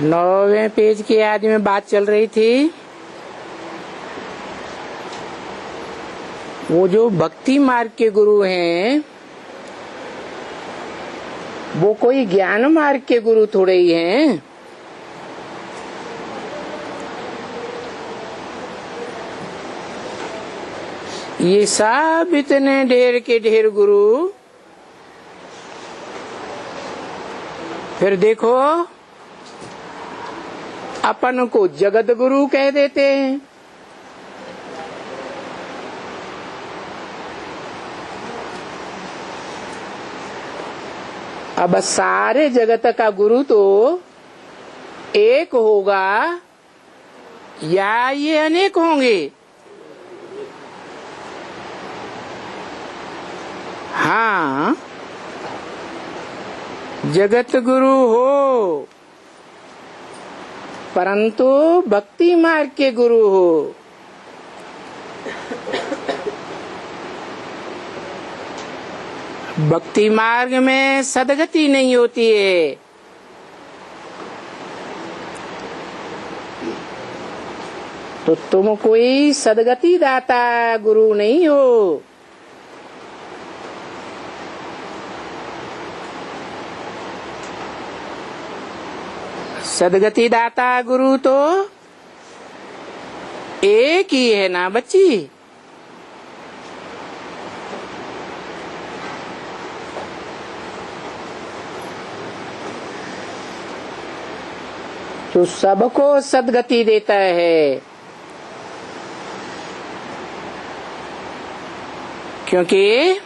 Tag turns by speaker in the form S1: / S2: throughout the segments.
S1: 9वें page की आदि में बात चल रही थी। वो जो भक्ति मार्ग के गुरु हैं वो कोई ज्ञान मार्ग के गुरु थोड़े ही हैं। ये सब इतने ढेर के ढेर गुरु, फिर देखो अपन को जगत गुरु कह देते हैं। अब सारे जगत का गुरु तो एक होगा या ये अनेक होंगे? हाँ, जगत गुरु हो परंतु भक्ति मार्ग के गुरु हो। भक्ति मार्ग में सदगति नहीं होती है। तो तुम कोई सदगति दाता गुरु नहीं हो। सदगति दाता गुरु तो एक ही है ना बच्ची। जो सबको सदगति देता है, क्योंकि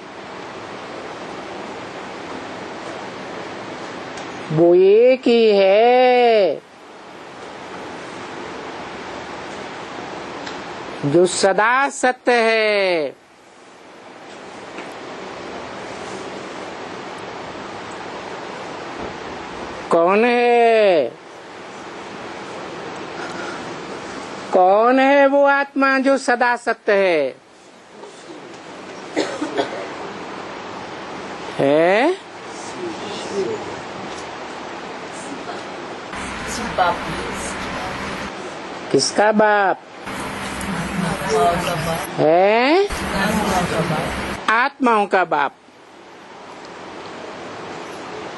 S1: वो एक ही है जो सदा सत्य है। कौन है? कौन है वो आत्मा जो सदा सत्य है?
S2: बाप।
S1: किसका बाप है? आत्माओं का बाप।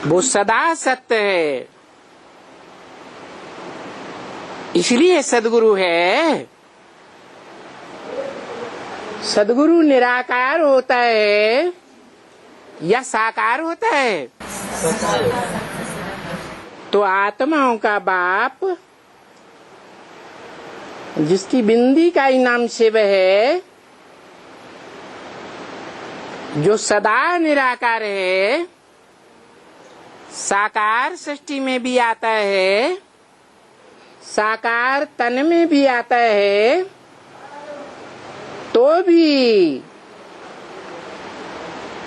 S1: वो सदा सत्य है, इसलिए सदगुरु है। सदगुरु निराकार होता है या साकार होता है? तो आत्माओं का बाप जिसकी बिंदी का ही नाम शिव है, जो सदा निराकार है, साकार सृष्टि में भी आता है, साकार तन में भी आता है, तो भी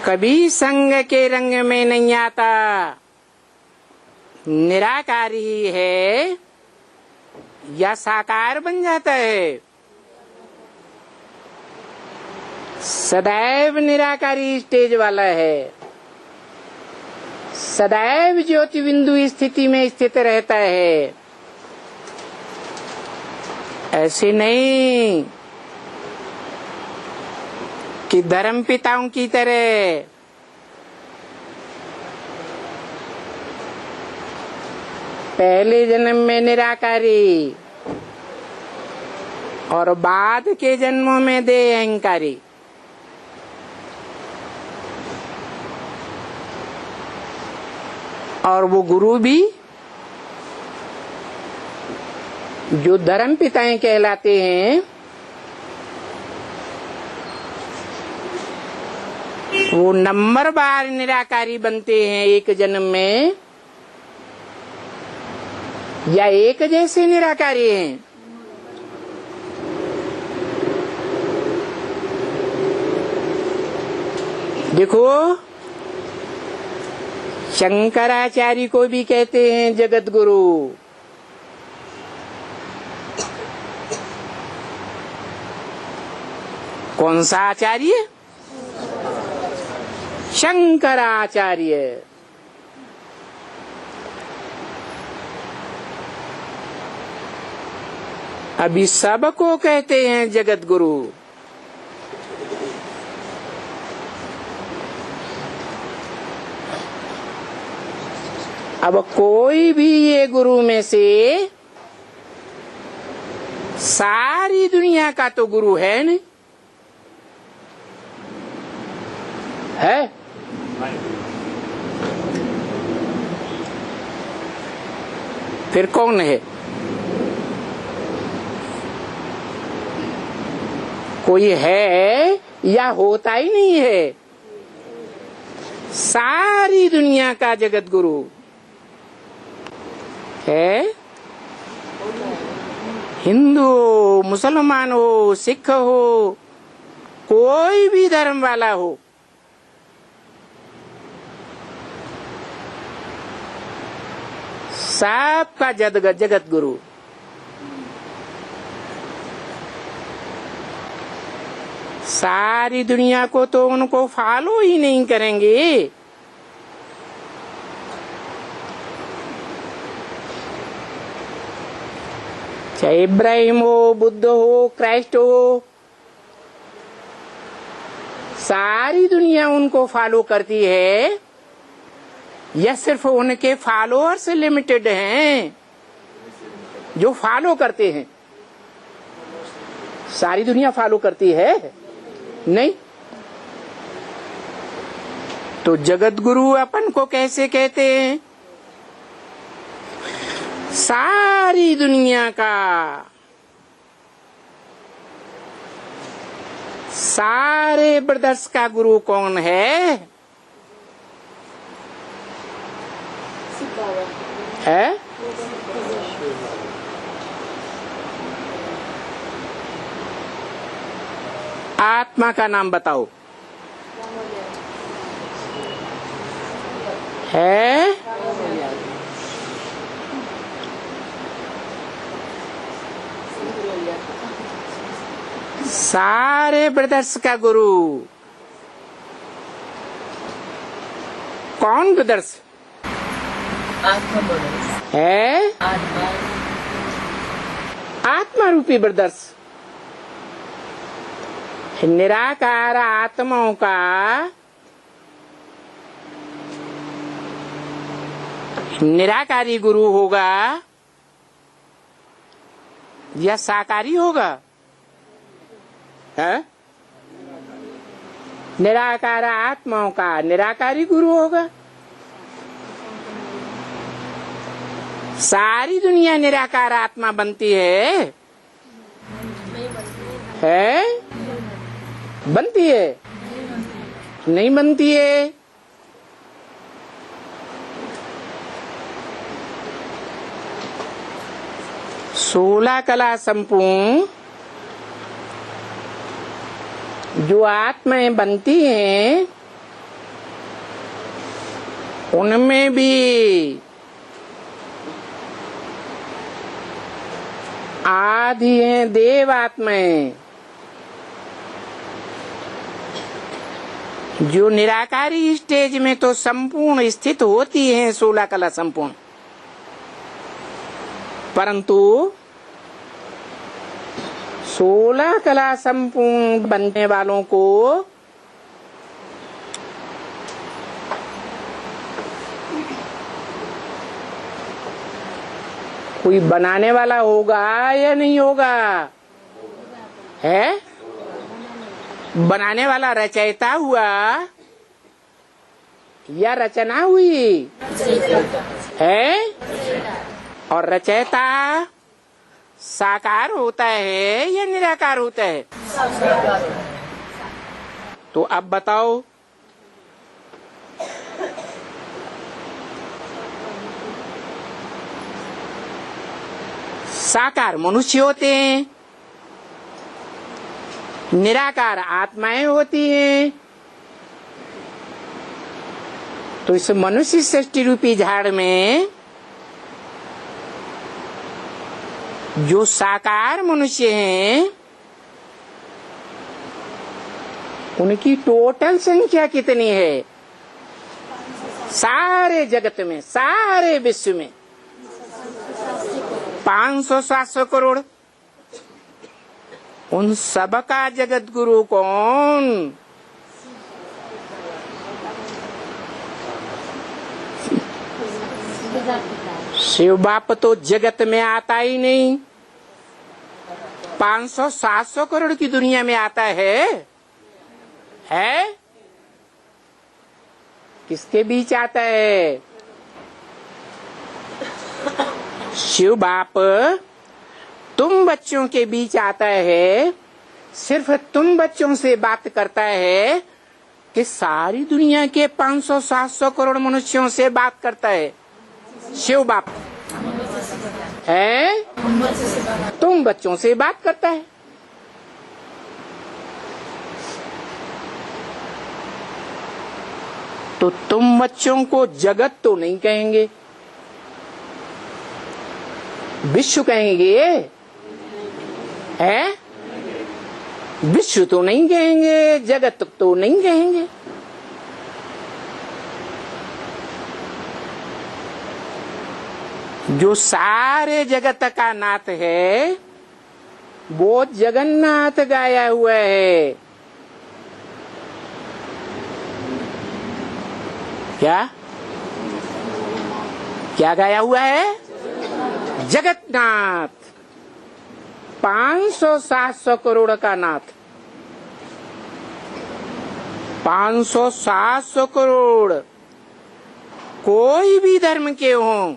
S1: कभी संग के रंग में नहीं आता। निराकार ही है या साकार बन जाता है। सदैव निराकारी स्टेज वाला है, सदैव ज्योति बिंदु स्थिति में स्थित रहता है। ऐसे नहीं कि धर्म पिताओं की तरह पहले जन्म में निराकारी और बाद के जन्मों में देह अहंकारी। और वो गुरु भी जो धर्म पिताएं कहलाते हैं, वो नंबर बार निराकारी बनते हैं एक जन्म में, या एक जैसे निराकारी हैं। देखो शंकराचार्य को भी कहते हैं जगत गुरु। कौन सा आचार्य? शंकराचार्य। अभी सबको कहते हैं जगत गुरु। अब कोई भी ये गुरु में से सारी दुनिया का तो गुरु है नहीं, है? फिर कौन है? कोई है या होता ही नहीं है? सारी दुनिया का जगत गुरु है। हिंदू हो, मुसलमान हो, सिख हो, कोई भी धर्म वाला हो, सबका जगत गुरु। सारी दुनिया को तो उनको फॉलो ही नहीं करेंगे। चाहे इब्राहिम हो, बुद्ध हो, क्राइस्ट हो, सारी दुनिया उनको फॉलो करती है या सिर्फ उनके फॉलोअर्स लिमिटेड हैं जो फॉलो करते हैं? सारी दुनिया फॉलो करती है नहीं। तो जगत गुरु अपन को कैसे कहते हैं? सारी दुनिया का, सारे ब्रदर्स का गुरु कौन है? है? आत्मा का नाम बताओ। है? सारे ब्रदर्स का गुरु कौन? ब्रदर्स
S2: आत्मा ब्रदर्स
S1: है। आत्मा रूपी ब्रदर्स, निराकार आत्माओं का निराकारी गुरु होगा या साकारी होगा? है? निराकार आत्माओं का निराकारी गुरु होगा। सारी दुनिया निराकार आत्मा बनती है? बनती है? नहीं बनती है। सोलह कला संपूर्ण जो आत्माएं बनती हैं उनमें भी आधी हैं देव आत्माएं जो निराकारी स्टेज में तो संपूर्ण स्थित होती हैं, 16 कला संपूर्ण, परंतु 16 कला संपूर्ण बनने वालों को कोई बनाने वाला होगा या नहीं होगा? है? बनाने वाला रचयिता हुआ या रचना हुई? है? और रचयिता साकार होता है या निराकार होता है? तो अब बताओ, साकार मनुष्य होते हैं, निराकार आत्माएं होती हैं। तो इस मनुष्य सृष्टि रूपी झाड़ में जो साकार मनुष्य हैं उनकी टोटल संख्या कितनी है? सारे जगत में, सारे विश्व में 500-700 करोड़। उन सबका जगत गुरु कौन? शिव बाप तो जगत में आता ही नहीं। 500-700 करोड़ की दुनिया में आता है? किसके बीच आता है? शिव बाप तुम बच्चों के बीच आता है। सिर्फ तुम बच्चों से बात करता है कि सारी दुनिया के 500-700 करोड़ मनुष्यों से बात करता है शिव बाप है? तुम बच्चों से बात करता है। तो तुम बच्चों को जगत तो नहीं कहेंगे, विश्व कहेंगे? है? विश्व तो नहीं कहेंगे, जगत तो नहीं कहेंगे। जो सारे जगत का नाथ है वो जगन्नाथ गाया हुआ है। क्या क्या गाया हुआ है? जगन्नाथ। 500-700 करोड़ का नाथ। 500-700 करोड़ कोई भी धर्म के हों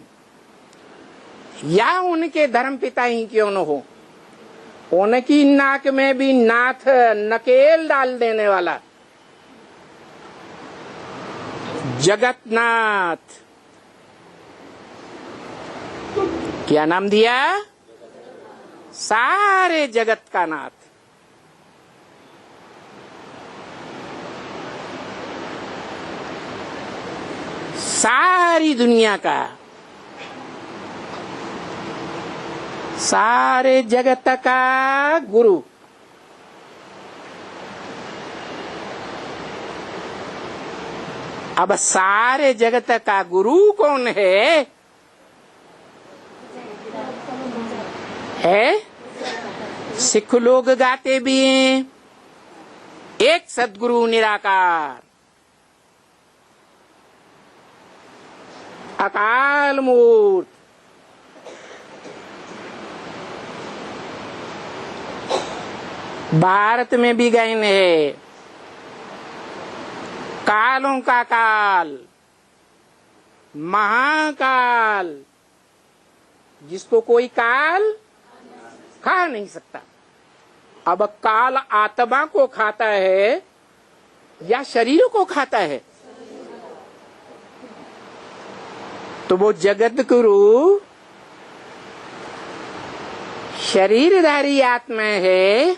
S1: या उनके धर्म पिता ही क्यों न हो, उनकी नाक में भी नाथ नकेल डाल देने वाला जगन्नाथ। क्या नाम दिया? सारे जगत का नाथ। सारी दुनिया का, सारे जगत का गुरु। अब सारे जगत का गुरु कौन है? सिख लोग गाते भी हैं, एक सद्गुरु निराकार, अकाल मूर्त। भारत में भी गायन है, कालों का काल, महाकाल, जिसको कोई काल खा नहीं सकता। अब काल आत्मा को खाता है या शरीर को खाता है? तो वो जगत गुरु शरीरधारी आत्मा है,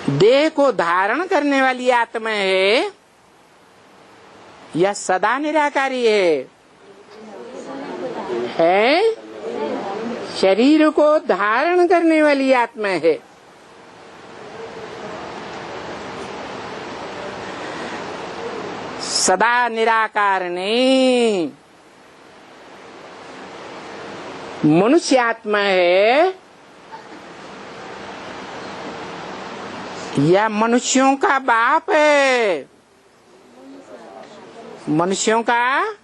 S1: देह को धारण करने वाली आत्मा है या सदा निराकारी है? शरीर को धारण करने वाली आत्मा है। सदा निराकार नहीं। मनुष्य आत्मा है या मनुष्यों का बाप है? मनुष्यों का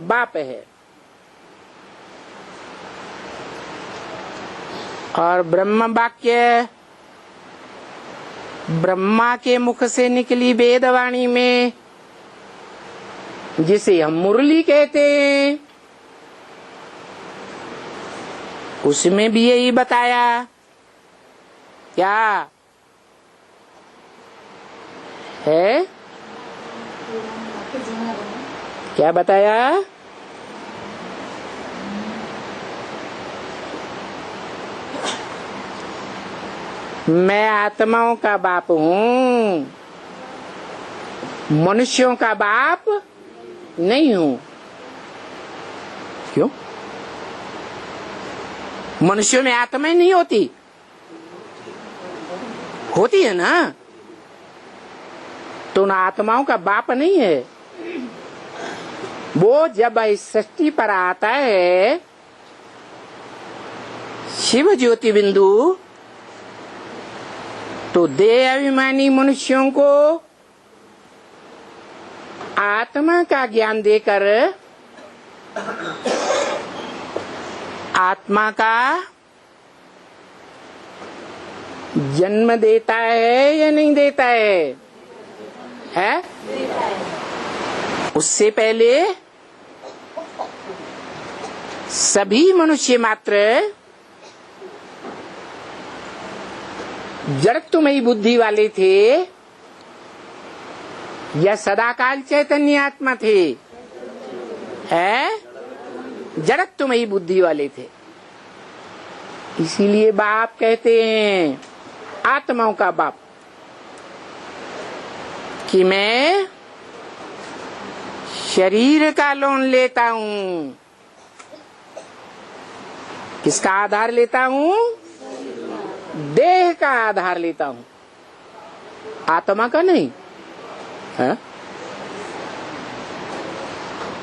S1: बाप है। और ब्रह्म वाक्य ब्रह्मा के मुख से निकली वेदवाणी में, जिसे हम मुरली कहते हैं, उसमें भी यही बताया। क्या है? क्या बताया? मैं आत्माओं का बाप हूँ, मनुष्यों का बाप नहीं हूँ। क्यों? मनुष्यों में आत्मा नहीं होती? होती है ना। तो उन आत्माओं का बाप नहीं है। वो जब इस सृष्टि पर आता है शिव ज्योति बिंदु तो देह अभिमानी मनुष्यों को आत्मा का ज्ञान देकर आत्मा का जन्म देता है या नहीं देता है? उससे पहले सभी मनुष्य मात्र जड़त्वमयी बुद्धि वाले थे या सदाकाल चैतन्य आत्मा थे? जड़त्वमयी बुद्धि वाले थे। इसीलिए बाप कहते हैं, आत्माओं का बाप, कि मैं शरीर का लोन लेता हूं। किसका आधार लेता हूं? देह का आधार लेता हूं, आत्मा का नहीं है?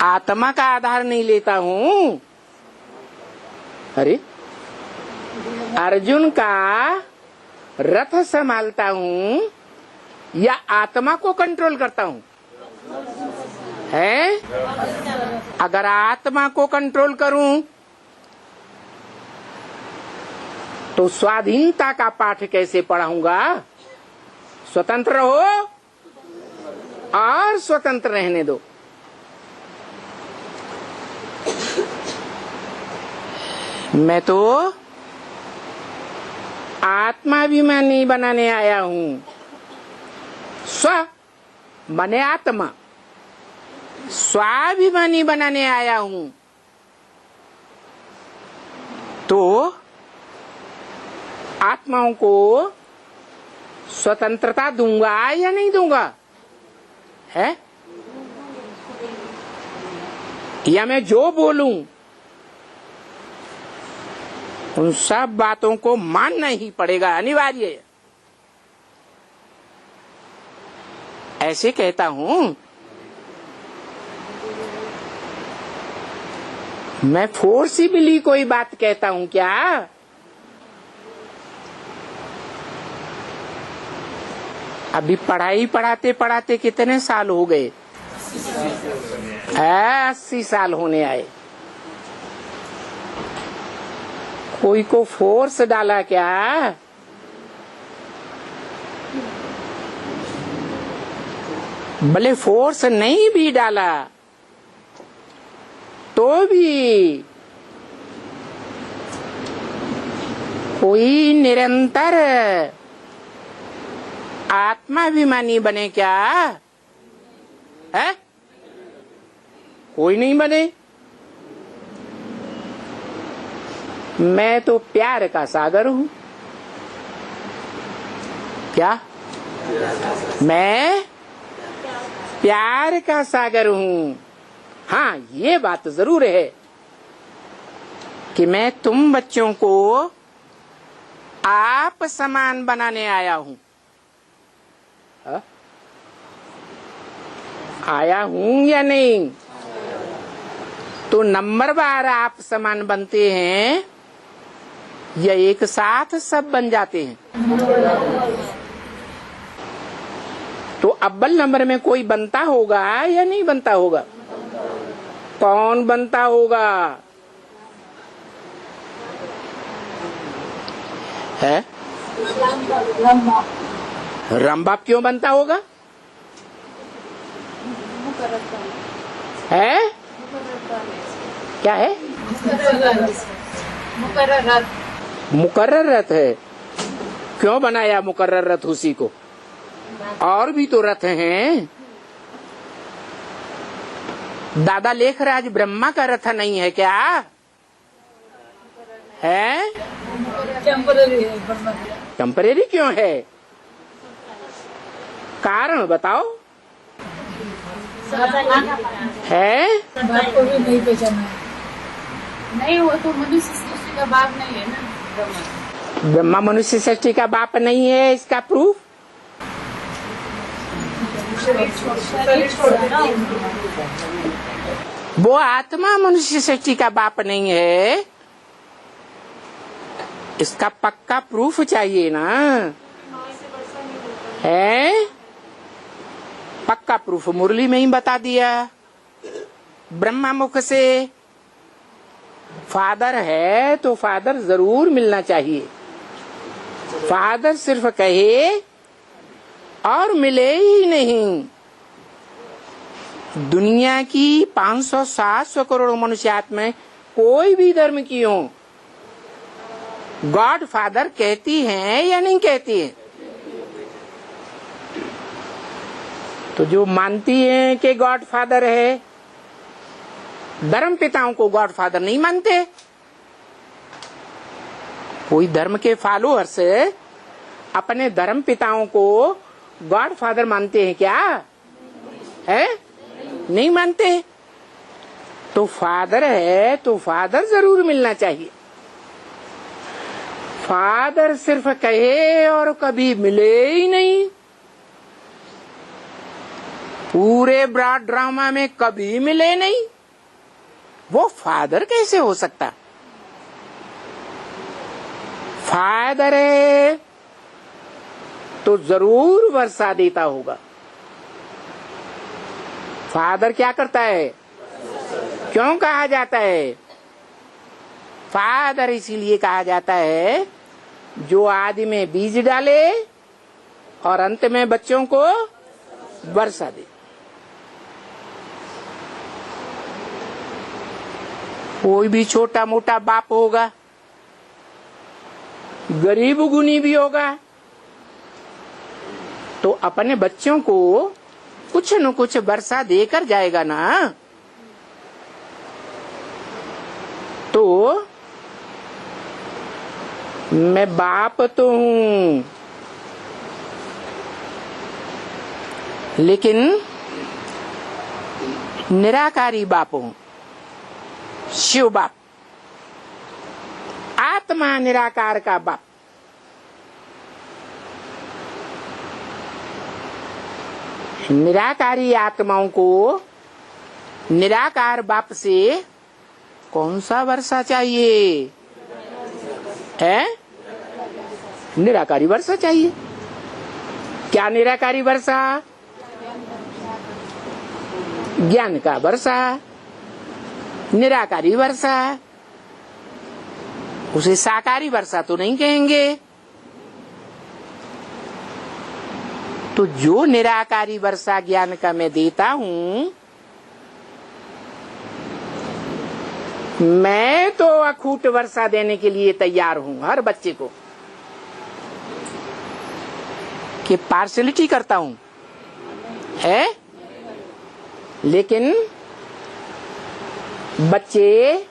S1: आत्मा का आधार नहीं लेता हूं। अरे अर्जुन का रथ संभालता हूं या आत्मा को कंट्रोल करता हूं? है? अगर आत्मा को कंट्रोल करूं तो स्वाधीनता का पाठ कैसे पढ़ाऊंगा? स्वतंत्र हो और स्वतंत्र रहने दो। मैं तो आत्माभिमानी बनाने आया हूं। स्व बने आत्मा, स्वाभिमानी बनाने आया हूं। तो आत्माओं को स्वतंत्रता दूंगा या नहीं दूंगा? है? या मैं जो बोलूं उन सब बातों को मानना ही पड़ेगा, अनिवार्य है। ऐसे कहता हूं। मैं फोर्सिबली कोई बात कहता हूं क्या? अभी पढ़ाई पढ़ाते पढ़ाते कितने साल हो गए? 80 साल होने आए। कोई को फोर्स डाला क्या? भले फोर्स नहीं भी डाला तो भी कोई निरंतर आत्माभिमानी बने क्या? है? कोई नहीं बने। मैं तो प्यार का सागर हूं। क्या? मैं प्यार का सागर हूं। हाँ, ये बात जरूर है कि मैं तुम बच्चों को आप समान बनाने आया हूं। आया हूं या नहीं? तो नंबरवार आप समान बनते हैं या एक साथ सब बन जाते हैं? तो अव्वल नंबर में कोई बनता होगा या नहीं बनता होगा? कौन बनता होगा? है? रामबाप क्यों बनता होगा? है? क्या है? मुकर्रर रथ है। क्यों बनाया मुकर्रर रथ उसी को? और भी तो रथ हैं। दादा लेखराज ब्रह्मा का रथ नहीं है क्या? है? टेम्परेरी क्यों है? कारण बताओ। है?
S2: को भी नहीं पहचाना। नहीं, वो तो मनुष्य सृष्टि का बाप नहीं है ना।
S1: ब्रह्मा मनुष्य सृष्टि का बाप नहीं है, इसका प्रूफ? वो आत्मा मनुष्य सृष्टि का बाप नहीं है। इसका पक्का प्रूफ चाहिए ना, है? पक्का प्रूफ मुरली में ही बता दिया ब्रह्मा मुख से। फादर है तो फादर जरूर मिलना चाहिए। फादर सिर्फ कहे और मिले ही नहीं। दुनिया की 500-700 करोड़ मनुष्यात्मा कोई भी धर्म की हो, गॉड फादर कहती हैं या नहीं कहती है? तो जो मानती हैं कि गॉड फादर है, धर्म पिताओं को गॉड फादर नहीं मानते। कोई धर्म के फॉलोअर्स अपने धर्म पिताओं को गॉड फादर मानते हैं क्या? है? नहीं मानते। तो फादर है तो फादर जरूर मिलना चाहिए। फादर सिर्फ कहे और कभी मिले ही नहीं। पूरे ब्रॉड ड्रामा में कभी मिले नहीं, वो फादर कैसे हो सकता? फादर है तो जरूर वर्षा देता होगा। फादर क्या करता है? क्यों कहा जाता है फादर? इसीलिए कहा जाता है जो आदि में बीज डाले और अंत में बच्चों को वर्षा दे। कोई भी छोटा मोटा बाप होगा, गरीब गुनी भी होगा, तो अपने बच्चों को कुछ न कुछ वर्षा देकर जाएगा ना। तो मैं बाप तो हूं, लेकिन निराकारी बाप हूं, शिव बाप, आत्मा निराकार का बाप। निराकारी आत्माओं को निराकार बाप से कौन सा वर्षा चाहिए? है? निराकारी वर्षा चाहिए। क्या निराकारी वर्षा? ज्ञान का वर्षा, निराकारी वर्षा। उसे साकारी वर्षा तो नहीं कहेंगे। तो जो निराकारी वर्षा ज्ञान का मैं देता हूं, मैं तो अखूट वर्षा देने के लिए तैयार हूं हर बच्चे को। कि पार्शलिटी करता हूं, है? लेकिन बच्चे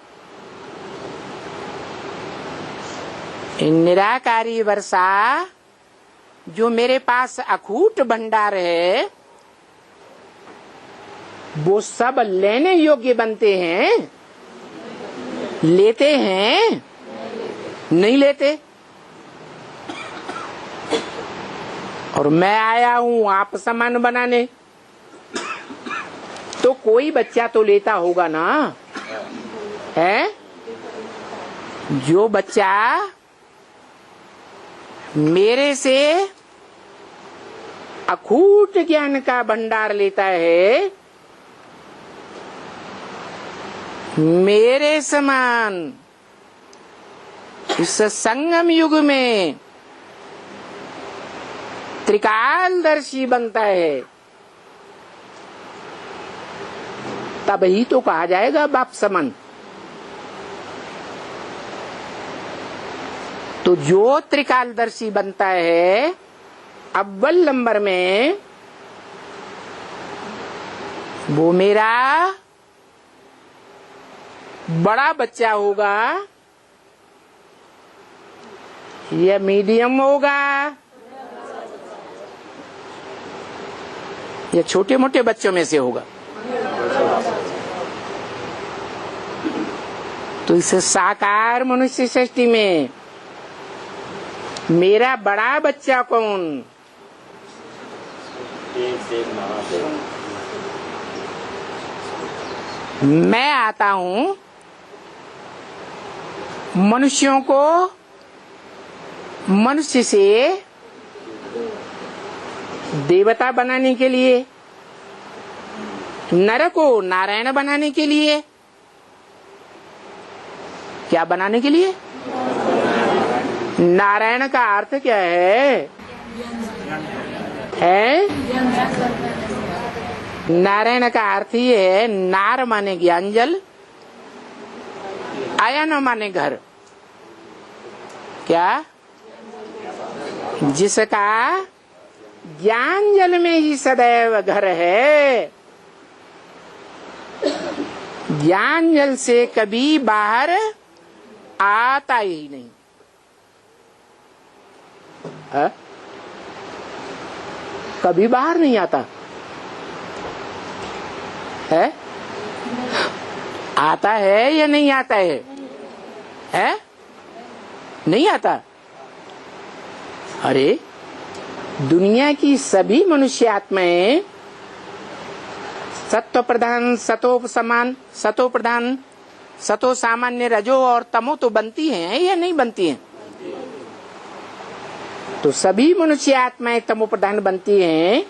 S1: निराकारी वर्षा जो मेरे पास अखूट भंडार है, वो सब लेने योग्य बनते हैं? लेते हैं? नहीं लेते। और मैं आया हूं आप समान बनाने, तो कोई बच्चा तो लेता होगा ना, है? जो बच्चा मेरे से अखूट ज्ञान का भंडार लेता है, मेरे समान इस संगम युग में त्रिकालदर्शी बनता है, तब ही तो कहा जाएगा बाप समान। तो जो त्रिकालदर्शी बनता है अव्वल नंबर में, वो मेरा बड़ा बच्चा होगा या मीडियम होगा या छोटे मोटे बच्चों में से होगा? तो इस साकार मनुष्य सृष्टि में मेरा बड़ा बच्चा कौन? मैं आता हूं मनुष्यों को मनुष्य से देवता बनाने के लिए, नर को नारायण बनाने के लिए, क्या बनाने के लिए? नारायण का अर्थ क्या है? नारायण का अर्थ ये है, नार माने ज्ञानजल, आयन माने घर। क्या? जिसका ज्ञान जल में ही सदैव घर है, ज्ञान जल से कभी बाहर आता ही नहीं है? कभी बाहर नहीं आता है? आता है या नहीं आता है? नहीं आता। अरे दुनिया की सभी मनुष्य आत्माएं सत्व प्रधान, सतो समान, सतो प्रधान, सतो सामान्य, रजो और तमो तो बनती हैं या नहीं बनती हैं? तो सभी मनुष्य आत्माएं तमो प्रधान बनती हैं।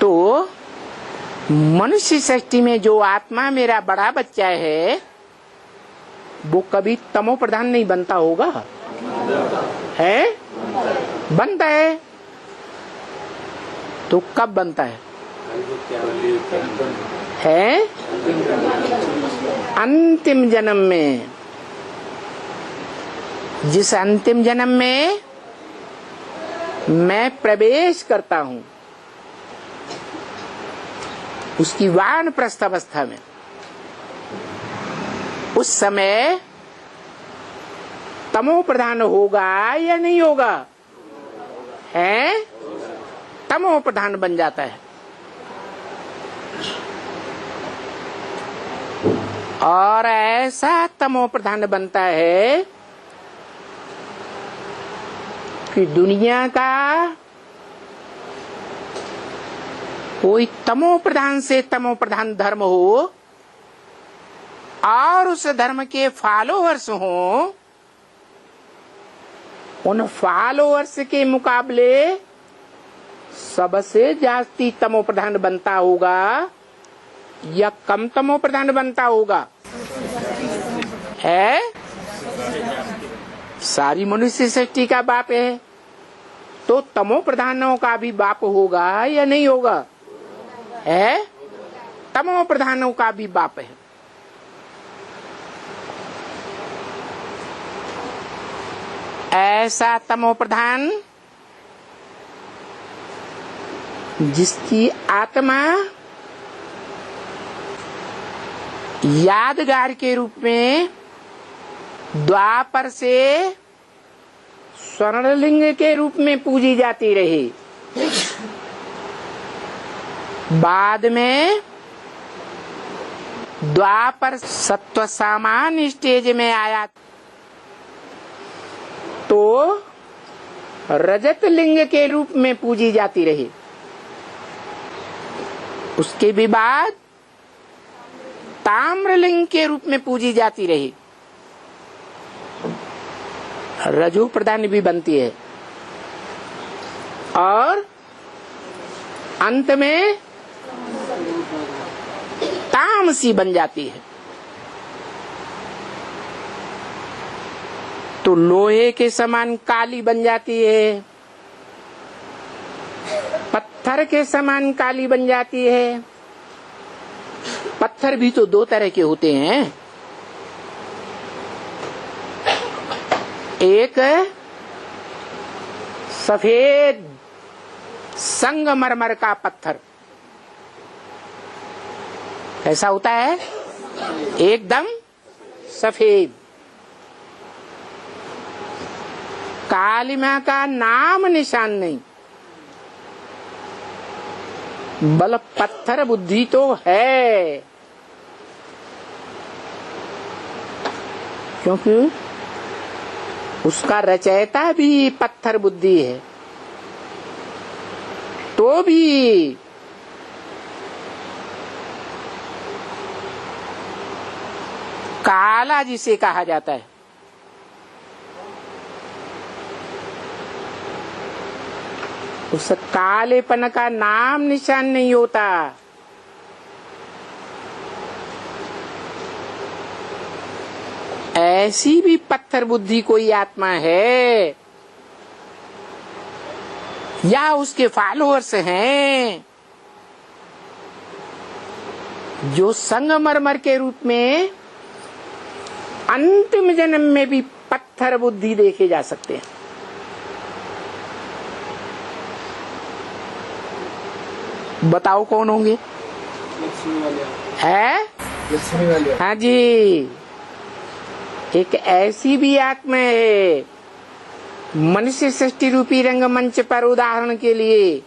S1: तो मनुष्य सृष्टि में जो आत्मा मेरा बड़ा बच्चा है वो कभी तमो प्रधान नहीं बनता होगा? है? बनता है। तो कब बनता है? अंतिम जन्म में। जिस अंतिम जन्म में मैं प्रवेश करता हूं, उसकी वानप्रस्थ अवस्था में, उस समय तमो प्रधान होगा या नहीं होगा? है? तमो प्रधान बन जाता है। और ऐसा तमो प्रधान बनता है कि दुनिया का कोई तमो प्रधान से तमो प्रधान धर्म हो और उस धर्म के फॉलोअर्स हो, उन फॉलोअर्स के मुकाबले सबसे जास्ती तमो प्रधान बनता होगा या कम तमो प्रधान बनता होगा? है? सारी मनुष्य सृष्टि का बाप है तो तमो प्रधानों का भी बाप होगा या नहीं होगा? है? तमो प्रधानों का भी बाप है। ऐसा तमो प्रधान जिसकी आत्मा यादगार के रूप में द्वापर से स्वर्णलिंग के रूप में पूजी जाती रही, बाद में द्वापर सत्व सामान्य स्टेज में आया तो रजत लिंग के रूप में पूजी जाती रही। उसके भी बाद ताम्रलिंग के रूप में पूजी जाती रही। रजो प्रधान भी बनती है और अंत में तामसी बन जाती है। तो लोहे के समान काली बन जाती है, पत्थर के समान काली बन जाती है। पत्थर भी तो दो तरह के होते हैं, एक सफेद संगमरमर का पत्थर कैसा होता है? एकदम सफेद, कालिमा का नाम निशान नहीं। बल पत्थर बुद्धि तो है, क्योंकि उसका रचयिता भी पत्थर बुद्धि है। तो भी काला जिसे कहा जाता है, उस कालेपन का नाम निशान नहीं होता। ऐसी भी पत्थर बुद्धि कोई आत्मा है या उसके फॉलोअर्स हैं जो संगमरमर के रूप में अंतिम जन्म में भी पत्थर बुद्धि देखे जा सकते हैं। बताओ कौन होंगे? है? हाँ जी, एक ऐसी भी आत्मा है मनुष्य सृष्टि रूपी रंगमंच पर उदाहरण के लिए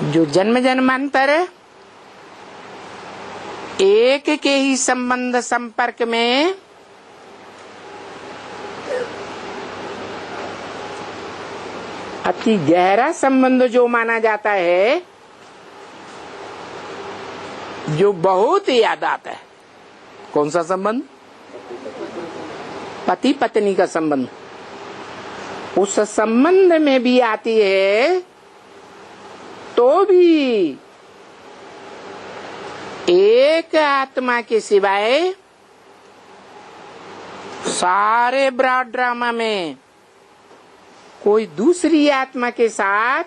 S1: जो जन्म जन्मांतर एक के ही संबंध संपर्क में अति गहरा संबंध जो माना जाता है, जो बहुत याद आता है। कौन सा संबंध? पति पत्नी का संबंध। उस संबंध में भी आती है तो भी एक आत्मा के सिवाय सारे ब्रॉड ड्रामा में कोई दूसरी आत्मा के साथ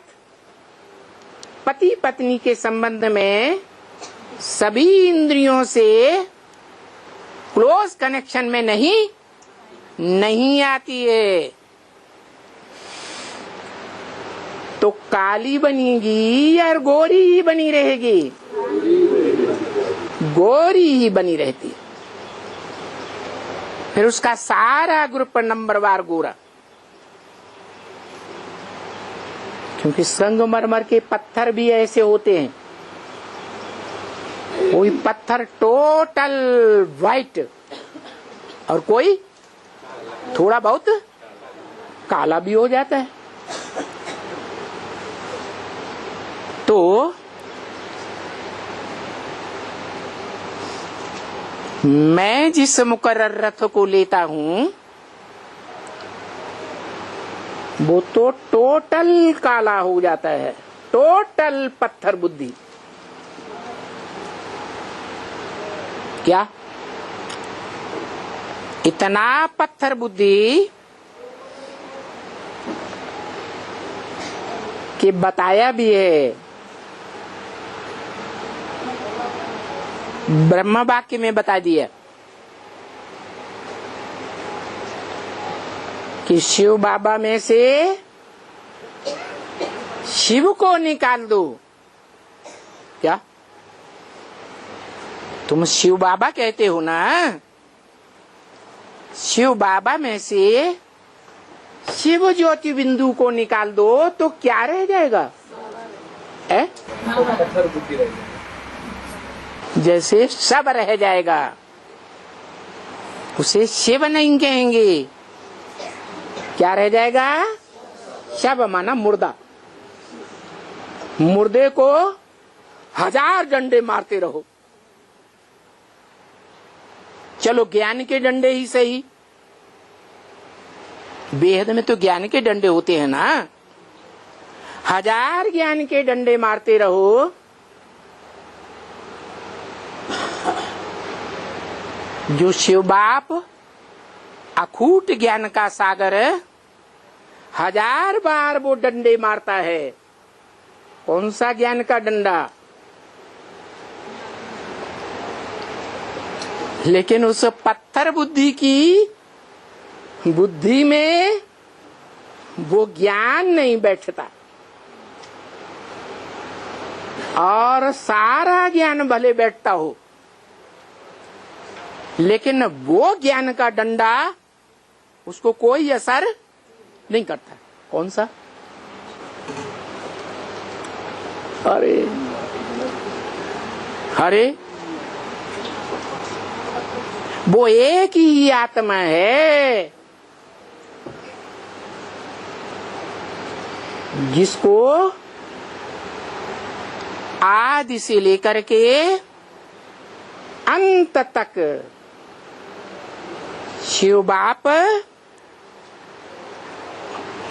S1: पति पत्नी के संबंध में सभी इंद्रियों से क्लोज कनेक्शन में नहीं आती है। तो काली बनेगी या गोरी ही बनी रहेगी? गोरी ही बनी रहती। फिर उसका सारा ग्रुप नंबरवार गोरा, क्योंकि संगमरमर के पत्थर भी ऐसे होते हैं। कोई पत्थर टोटल व्हाइट और कोई थोड़ा बहुत काला भी हो जाता है। तो मैं जिस मुकर्रर रथ को लेता हूं वो तो टोटल काला हो जाता है, टोटल पत्थर बुद्धि। क्या इतना पत्थर बुद्धि कि बताया भी है ब्रह्म वाक्य में बता दिया कि शिव बाबा में से शिव को निकाल दो। क्या तुम शिव बाबा कहते हो ना? शिव बाबा में से शिव ज्योति बिंदु को निकाल दो तो क्या रह जाएगा? जैसे सब रह जाएगा, उसे शिव नहीं कहेंगे। क्या रह जाएगा? शव माना मुर्दा। मुर्दे को 1000 डंडे मारते रहो, चलो ज्ञान के डंडे ही सही। बेहद में तो ज्ञान के डंडे होते हैं ना। 1000 ज्ञान के डंडे मारते रहो, जो शिव बाप अखूट ज्ञान का सागर 1000 बार वो डंडे मारता है। कौन सा ज्ञान का डंडा? लेकिन उस पत्थर बुद्धि की बुद्धि में वो ज्ञान नहीं बैठता, और सारा ज्ञान भले बैठता हो लेकिन वो ज्ञान का डंडा उसको कोई असर नहीं करता। कौन सा? अरे वो एक ही आत्मा है जिसको आदि से लेकर के अंत तक शिव बाप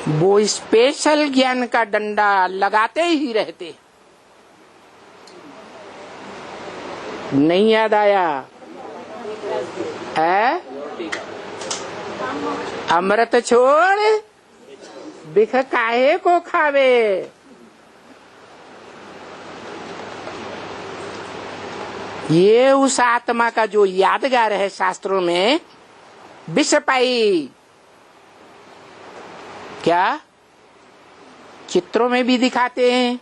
S1: वो स्पेशल ज्ञान का डंडा लगाते ही रहते। नहीं याद आया? है अमृत छोड़ बिख काहे को खावे। ये उस आत्मा का जो यादगार है शास्त्रों में, विष पाई। क्या चित्रों में भी दिखाते हैं?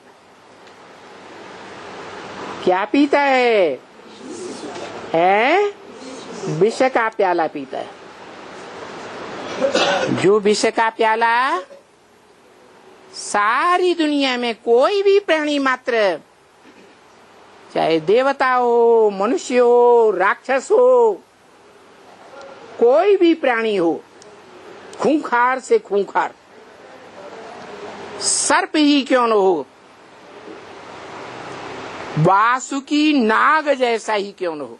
S1: क्या पीता है? विष का प्याला पीता है। जो विष का प्याला सारी दुनिया में कोई भी प्राणी मात्र, चाहे देवता हो, मनुष्य हो, राक्षस हो, कोई भी प्राणी हो, खूंखार से खूंखार, सर्प ही क्यों न हो, वासुकी नाग जैसा ही क्यों न हो,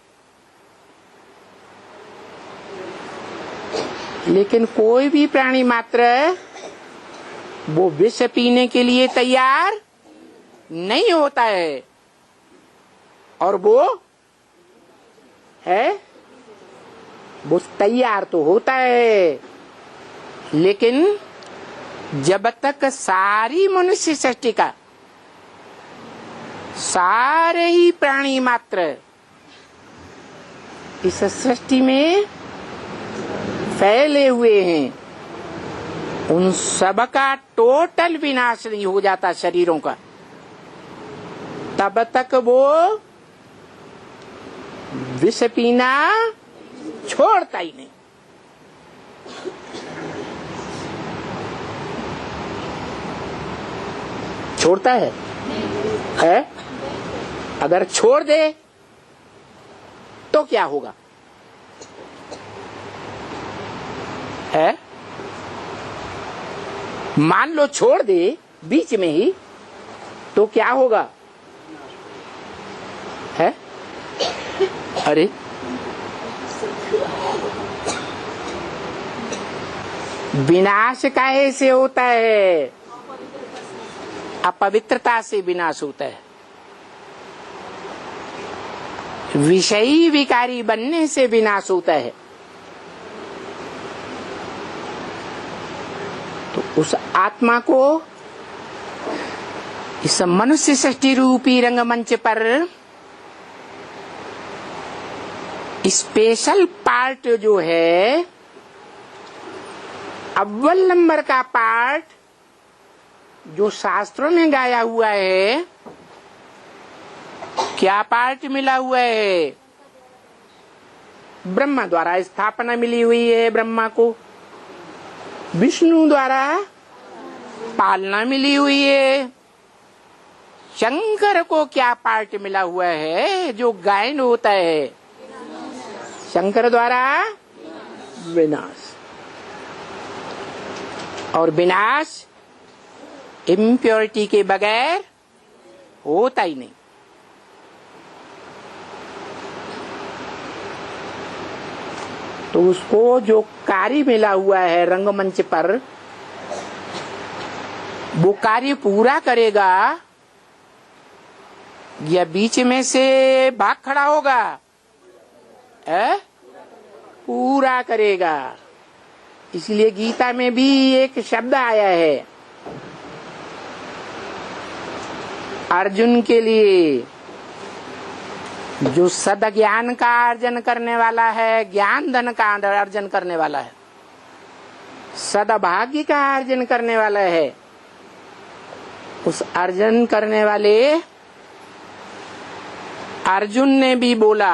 S1: लेकिन कोई भी प्राणी मात्र वो विष पीने के लिए तैयार नहीं होता है। और वो तैयार तो होता है, लेकिन जब तक सारी मनुष्य सृष्टि का सारे ही प्राणी मात्र इस सृष्टि में फैले हुए हैं, उन सब का टोटल विनाश नहीं हो जाता शरीरों का, तब तक वो विष पीना छोड़ता ही नहीं। छोड़ता है? अगर छोड़ दे तो क्या होगा? मान लो छोड़ दे बीच में ही, तो क्या होगा? अरे विनाश काहे से होता है? अपवित्रता से विनाश होता है। विषयी विकारी बनने से विनाश होता है। तो उस आत्मा को इस मनुष्य सृष्टि रूपी रंगमंच पर स्पेशल पार्ट जो है, अव्वल नंबर का पार्ट जो शास्त्रों में गाया हुआ है, क्या पार्ट मिला हुआ है? ब्रह्मा द्वारा स्थापना मिली हुई है ब्रह्मा को, विष्णु द्वारा पालना मिली हुई है। शंकर को क्या पार्ट मिला हुआ है जो गायन होता है? शंकर द्वारा विनाश, और विनाश इम्प्योरिटी के बगैर होता ही नहीं। तो उसको जो कार्य मिला हुआ है रंगमंच पर, वो कार्य पूरा करेगा या बीच में से भाग खड़ा होगा? पूरा करेगा। इसलिए गीता में भी एक शब्द आया है अर्जुन के लिए, जो सद ज्ञान का अर्जन करने वाला है, ज्ञान धन का अर्जन करने वाला है, सदभाग्य का अर्जन करने वाला है, उस अर्जन करने वाले अर्जुन ने भी बोला,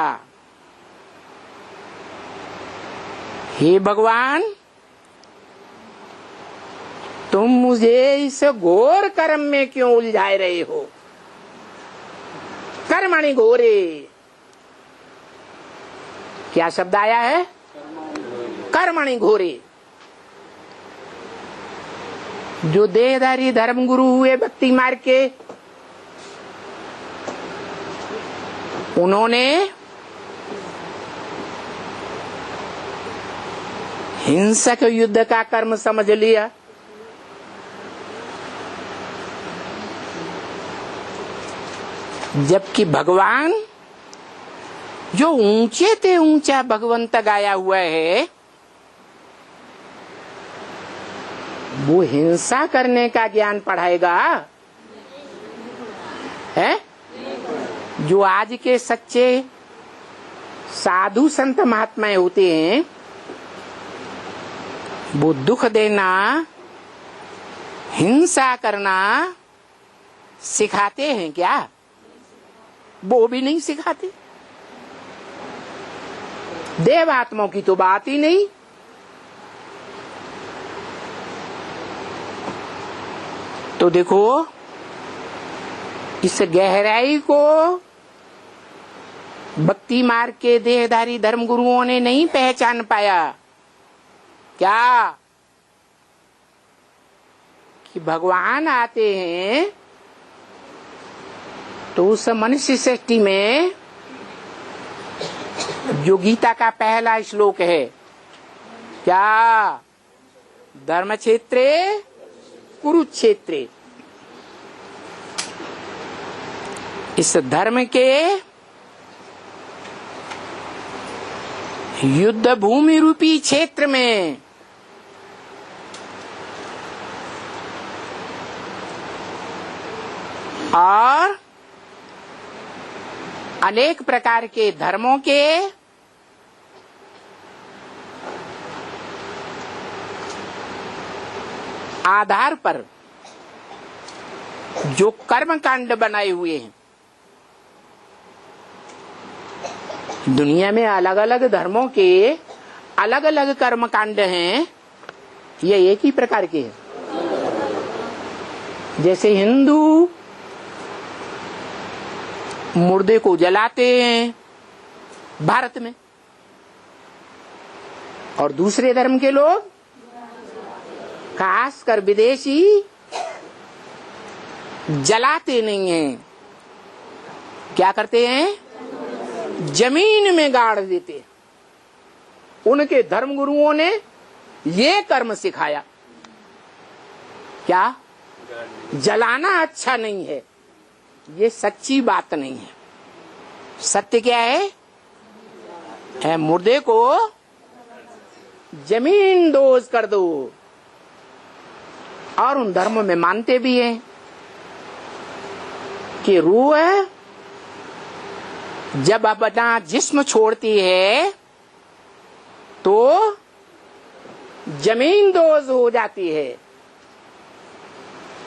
S1: हे भगवान, तुम मुझे इस घोर कर्म में क्यों उलझाए रहे हो? कर्मणि घोरे, क्या शब्द आया है? कर्मणि घोरे। जो देहधारी धर्म गुरु हुए भक्ति मार्ग के, उन्होंने हिंसक युद्ध का कर्म समझ लिया, जबकि भगवान जो ऊंचे ते ऊंचा भगवंत गाया हुआ है, वो हिंसा करने का ज्ञान पढ़ाएगा है? जो आज के सच्चे साधु संत महात्माएं होते हैं, वो दुख देना, हिंसा करना सिखाते हैं क्या? वो भी नहीं सिखाते। देवात्माओं की तो बात ही नहीं। तो देखो, इस गहराई को भक्ति मार्ग के देहधारी धर्म गुरुओं ने नहीं पहचान पाया। क्या कि भगवान आते हैं तो उस मनुष्य सृष्टि में जो गीता का पहला श्लोक है, क्या? धर्म क्षेत्रे कुरुक्षेत्रे। इस धर्म के युद्ध भूमि रूपी क्षेत्र में और अनेक प्रकार के धर्मों के आधार पर जो कर्म कांड बनाए हुए हैं, दुनिया में अलग अलग धर्मों के अलग अलग कर्म कांड हैं, ये एक ही प्रकार के हैं। जैसे हिंदू मुर्दे को जलाते हैं भारत में, और दूसरे धर्म के लोग, खासकर विदेशी, जलाते नहीं हैं। क्या करते हैं? जमीन में गाड़ देते हैं। उनके धर्म गुरुओं ने ये कर्म सिखाया। क्या? जलाना अच्छा नहीं है। ये सच्ची बात नहीं है। सत्य क्या है? मुर्दे को जमीन दोज कर दो। और उन धर्मों में मानते भी हैं कि रूह जब अपना जिस्म छोड़ती है तो जमीन दोज हो जाती है।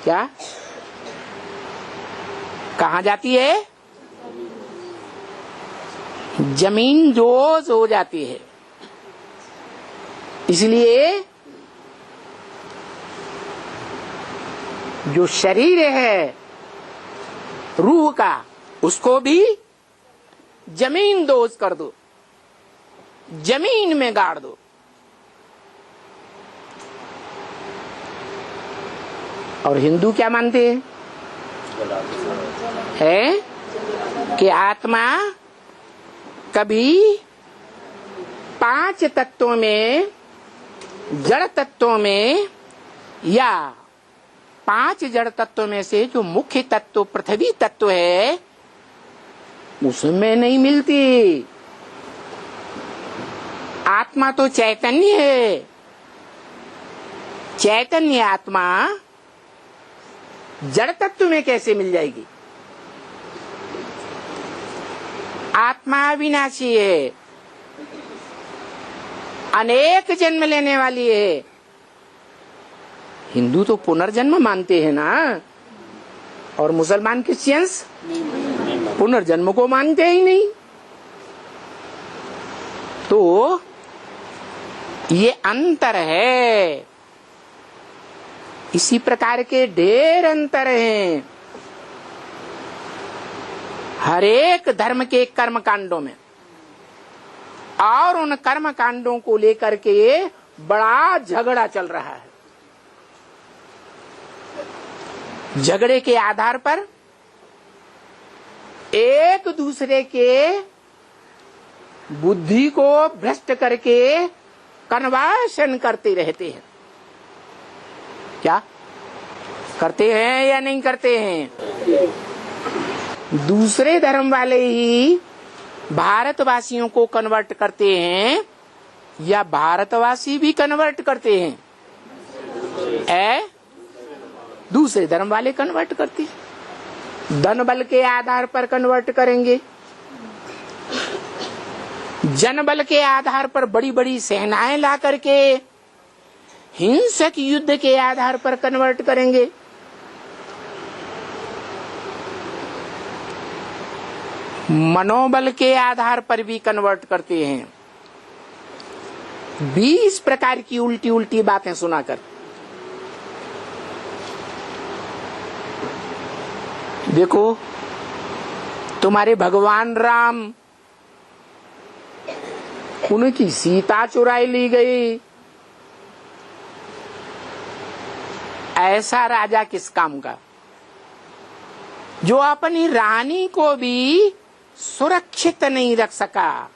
S1: क्या? कहाँ जाती है? जमीन दोज हो जाती है। इसलिए जो शरीर है रूह का, उसको भी जमीन दोज कर दो, जमीन में गाड़ दो। और हिंदू क्या मानते हैं? है कि आत्मा कभी 5 तत्वों में, जड़ तत्वों में, या 5 जड़ तत्वों में से जो मुख्य तत्व पृथ्वी तत्व है उसमें नहीं मिलती। आत्मा तो चैतन्य है। चैतन्य आत्मा जड़ तत्व में कैसे मिल जाएगी? आत्मा अविनाशी है, अनेक जन्म लेने वाली है। हिंदू तो पुनर्जन्म मानते हैं ना, और मुसलमान क्रिश्चियंस पुनर्जन्म को मानते ही नहीं। तो ये अंतर है। इसी प्रकार के ढेर अंतर हैं हर एक धर्म के कर्म कांडों में, और उन कर्म कांडों को लेकर के बड़ा झगड़ा चल रहा है। झगड़े के आधार पर एक दूसरे के बुद्धि को भ्रष्ट करके कन्वर्शन करते रहते हैं। क्या करते हैं या नहीं करते हैं? दूसरे धर्म वाले ही भारतवासियों को कन्वर्ट करते हैं या भारतवासी भी कन्वर्ट करते हैं? दूसरे धर्म वाले कन्वर्ट करते हैं। धन बल के आधार पर कन्वर्ट करेंगे, जन बल के आधार पर बड़ी बड़ी सेनाएं ला करके हिंसक युद्ध के आधार पर कन्वर्ट करेंगे। मनोबल के आधार पर भी कन्वर्ट करते हैं। 20 प्रकार की उल्टी उल्टी बातें सुनाकर। देखो, तुम्हारे भगवान राम, उनकी सीता चुराई ली गई। ऐसा राजा किस काम का, जो अपनी रानी को भी सुरक्षित नहीं रख सका,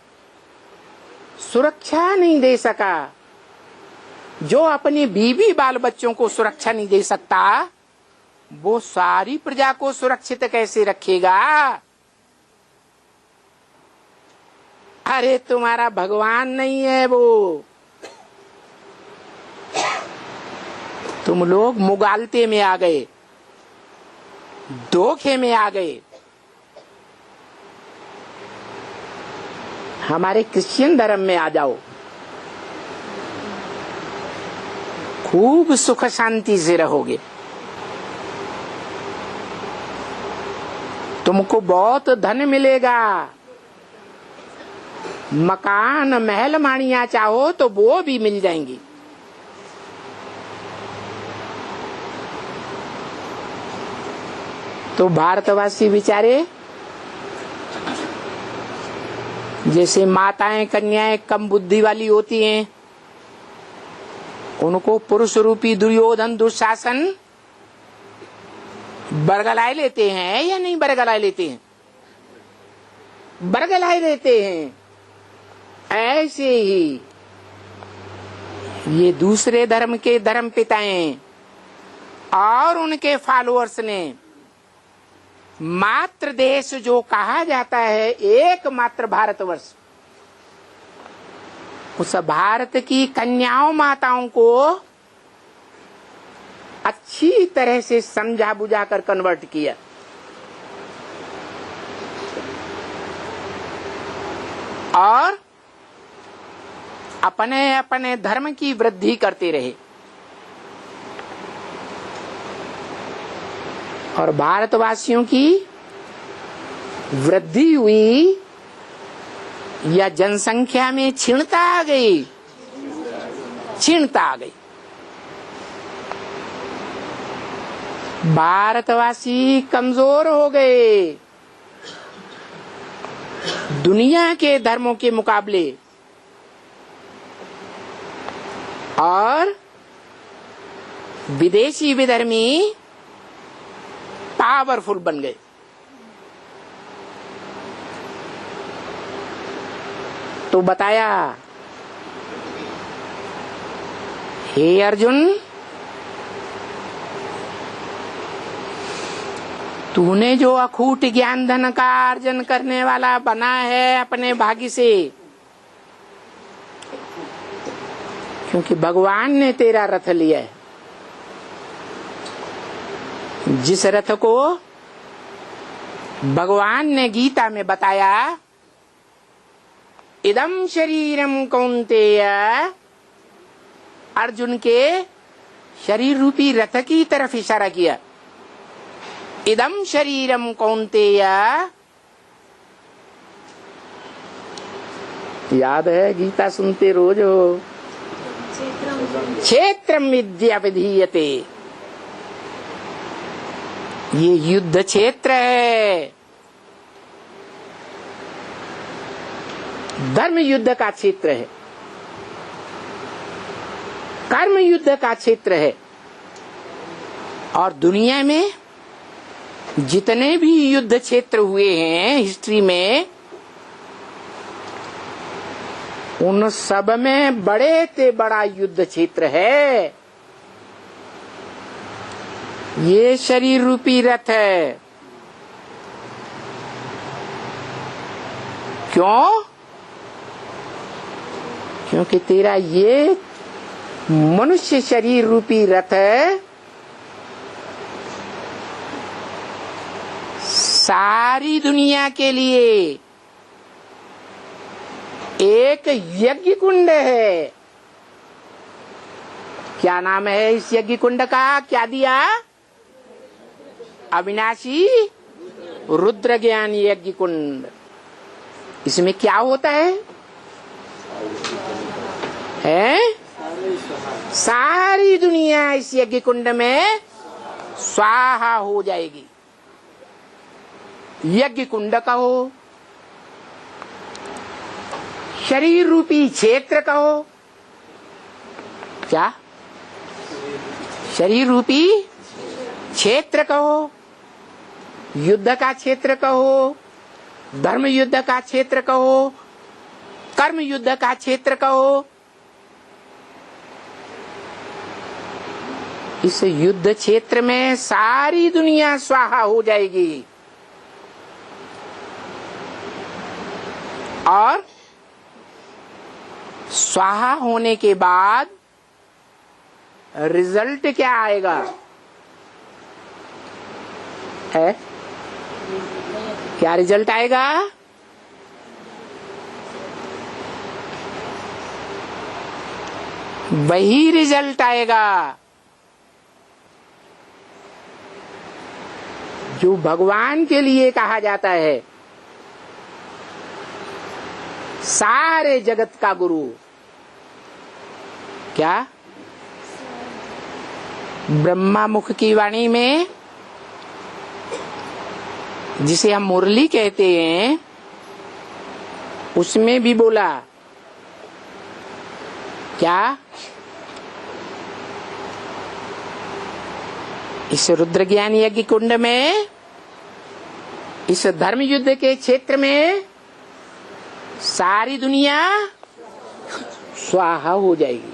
S1: सुरक्षा नहीं दे सका, जो अपने बीवी बाल बच्चों को सुरक्षा नहीं दे सकता, वो सारी प्रजा को सुरक्षित कैसे रखेगा? अरे तुम्हारा भगवान नहीं है वो, तुम लोग मुगालते में आ गए, धोखे में आ गए। हमारे क्रिश्चियन धर्म में आ जाओ, खूब सुख शांति से रहोगे। तुमको बहुत धन मिलेगा, मकान महल माड़ियां चाहो तो वो भी मिल जाएंगी। तो भारतवासी बेचारे जैसे माताएं कन्याएं कम बुद्धि वाली होती हैं, उनको पुरुष रूपी दुर्योधन दुशासन बरगलाए लेते हैं या नहीं बरगलाए लेते हैं? बरगलाए लेते हैं। ऐसे ही ये दूसरे धर्म के धर्म पिताएं और उनके फॉलोअर्स ने मात्र देश जो कहा जाता है एकमात्र भारतवर्ष, उस भारत की कन्याओं माताओं को अच्छी तरह से समझा बुझा कर कन्वर्ट किया। और अपने अपने धर्म की वृद्धि करते रहे। और भारतवासियों की वृद्धि हुई या जनसंख्या में क्षीणता आ गई? क्षीणता आ गई। भारतवासी कमजोर हो गए दुनिया के धर्मों के मुकाबले, और विदेशी विधर्मी पावरफुल बन गए। तो बताया, हे अर्जुन, तूने जो अखूट ज्ञान धन का अर्जन करने वाला बना है अपने भाग्य से, क्योंकि भगवान ने तेरा रथ लिया है। जिस रथ को भगवान ने गीता में बताया, इदम शरीरम कौन्तेय, अर्जुन के शरीर रूपी रथ की तरफ इशारा किया। इदम शरीरम कौन्तेय, याद है? गीता सुनते रोज हो। क्षेत्रम विद्या विधीयते, ये युद्ध क्षेत्र है, धर्म युद्ध का क्षेत्र है, कर्म युद्ध का क्षेत्र है। और दुनिया में जितने भी युद्ध क्षेत्र हुए हैं हिस्ट्री में, उन सब में बड़े से बड़ा युद्ध क्षेत्र है ये शरीर रूपी रथ है। क्यों? क्योंकि तेरा ये मनुष्य शरीर रूपी रथ सारी दुनिया के लिए एक यज्ञ कुंड है। क्या नाम है इस यज्ञ कुंड का? क्या दिया? अविनाशी रुद्र ज्ञान यज्ञ कुंड। इसमें क्या होता है? सारी दुनिया इस यज्ञ कुंड में स्वाहा हो जाएगी। यज्ञ कुंड कहो, शरीर रूपी क्षेत्र कहो। क्या? शरीर रूपी क्षेत्र कहो, युद्ध का क्षेत्र कहो, धर्म युद्ध का क्षेत्र कहो, कर्म युद्ध का क्षेत्र कहो। इस युद्ध क्षेत्र में सारी दुनिया स्वाहा हो जाएगी और स्वाहा होने के बाद रिजल्ट क्या आएगा? है क्या रिजल्ट आएगा? वही रिजल्ट आएगा जो भगवान के लिए कहा जाता है, सारे जगत का गुरु। क्या? ब्रह्मा मुख की वाणी में, जिसे हम मुरली कहते हैं, उसमें भी बोला क्या? इस रुद्र ज्ञान यज्ञ कुंड में, इस धर्म युद्ध के क्षेत्र में सारी दुनिया स्वाहा हो जाएगी।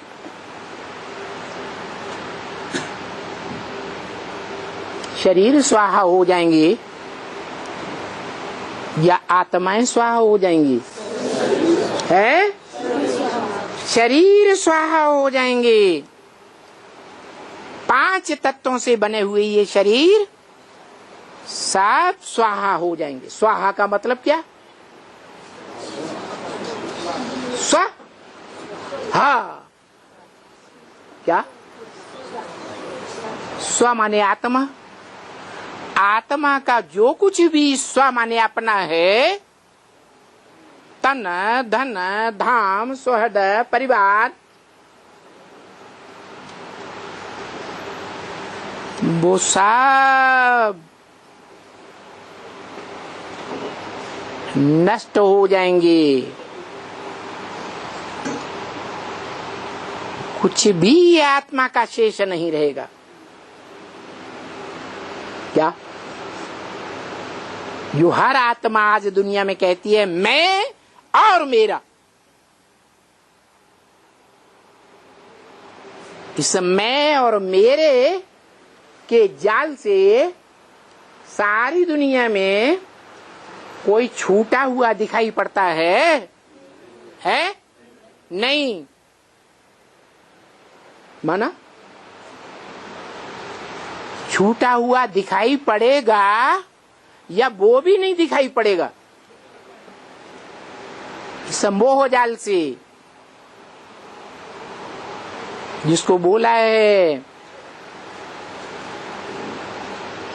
S1: शरीर स्वाहा हो जाएंगे या आत्माएं स्वाहा हो जाएंगी? है? शरीर स्वाहा हो जाएंगे। 5 तत्वों से बने हुए ये शरीर सब स्वाहा हो जाएंगे। स्वाहा का मतलब क्या? स्व हा क्या? स्व माने आत्मा। आत्मा का जो कुछ भी स्व माने अपना है, तन धन धाम सुहृद परिवार, वो सब नष्ट हो जाएंगे। कुछ भी आत्मा का शेष नहीं रहेगा। क्या? जो हर आत्मा आज दुनिया में कहती है मैं और मेरा, इस मैं और मेरे के जाल से सारी दुनिया में कोई छूटा हुआ दिखाई पड़ता है? नहीं। माना छूटा हुआ दिखाई पड़ेगा या वो भी नहीं दिखाई पड़ेगा? इस मोह जाल से, जिसको बोला है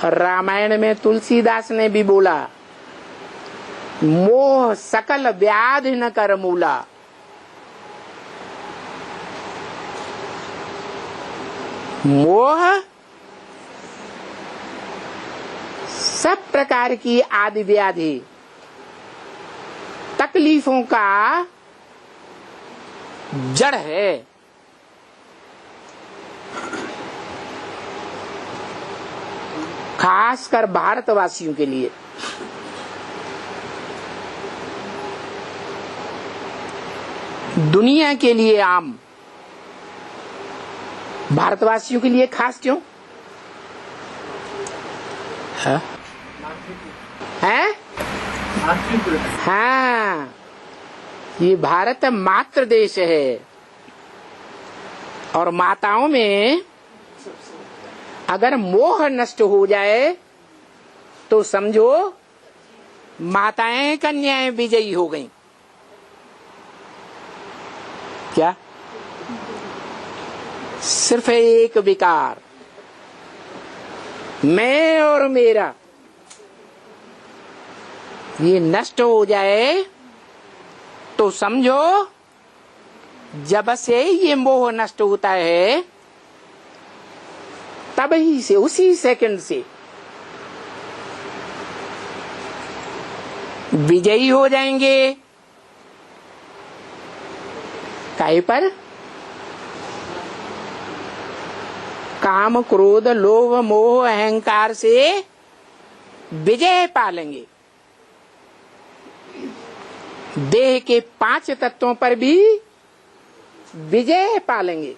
S1: रामायण में, तुलसीदास ने भी बोला, मोह सकल व्याधि न कर मूला। मोह सब प्रकार की आदि व्याधि तकलीफों का जड़ है। खासकर भारतवासियों के लिए। दुनिया के लिए आम, भारतवासियों के लिए खास क्यों है? हाँ, ये भारत मातृ देश है और माताओं में अगर मोह नष्ट हो जाए तो समझो माताएं कन्याएं विजयी हो गईं। क्या? सिर्फ एक विकार, मैं और मेरा, ये नष्ट हो जाए तो समझो जब से ये मोह नष्ट होता है तभी से, उसी सेकंड से विजयी हो जाएंगे। काहे पर? काम क्रोध लोभ मोह अहंकार से विजय पालेंगे। देह के 5 तत्वों पर भी विजय पालेंगे।